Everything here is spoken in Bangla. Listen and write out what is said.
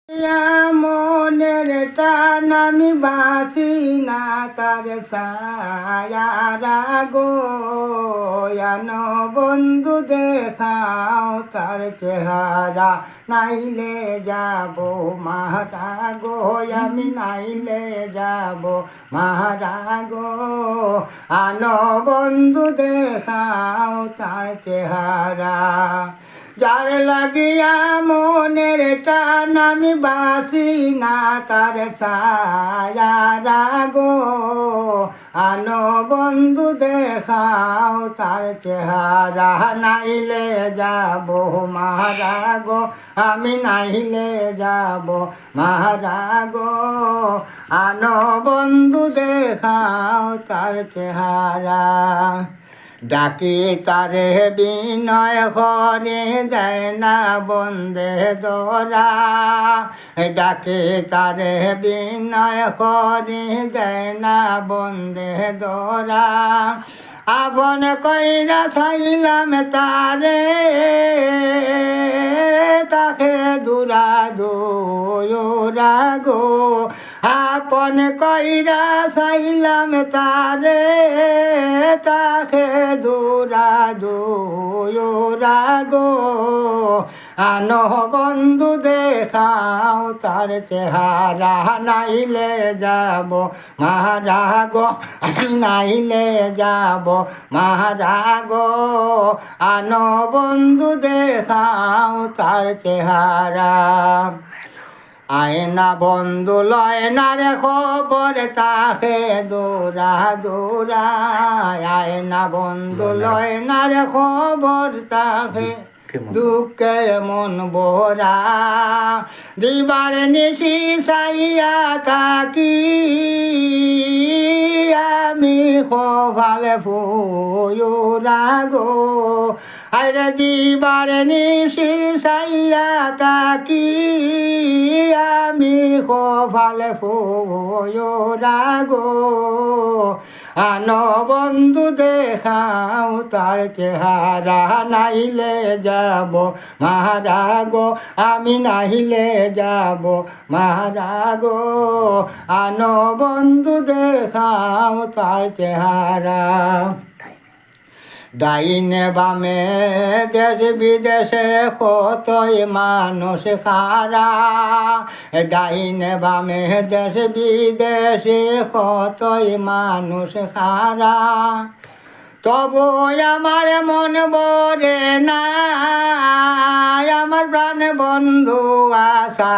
মনের টান আমি বাসি না তার সায়ারা গো আনো বন্ধু দেখাও তার চেহারা নাইলে যাব মারা গো আমি নাইলে যাব মারা গো আনো বন্ধু দেখাও তার চেহারা যার লাগিয়া মনের টান আমি বাসি না তার সায়ারা গো আনো বন্ধু দেখাও তার চেহারা নাইলে যাব মারা গো আমি নাইলে যাব মারা গো আনো বন্ধু দেখাও তার চেহারা ডাকি তারে বিনয় করে দেয় না বন্দে দোরা ডাকি তারে বিনয় করে দেয় না বন্দে দোরা আপন কইরা থাইলাম তারে তাকে দুরা দোরা গো আপন কইরা চাইলাম তারে তাকে দুরা দোরা গো আনো বন্ধু দেখাও তার চেহারা নাইলে যাব মারা গো নাইলে যাব মারা গো আনো বন্ধু দেখাও তার চেহারা আয়না বন্ধু লয় না রে খবর তাকে দৌড়া দৌড়া আয়না বন্ধু লয় না রে খবর তাকে দুঃখে মন বোরা দিবার নিশি চাইয়া থাকি আমি খোভালে ফুরা গো আরে দিবার নিশি চাইয়া থাকি আমি খোভালে ফুরা গো আনো বন্ধু দেখাও তার চেহারা নাইলে যাব মারা গো আমি নাইলে যাব মারা গো আনো বন্ধু দেখাও তার চেহারা ডাইনে বামে দেশ বিদেশে কতই মানুষ খারা ডাইনে বামে দেশ বিদেশে কতই মানুষ খারা তবু আমার মন ভরে না আমার প্রাণ বন্ধু আশা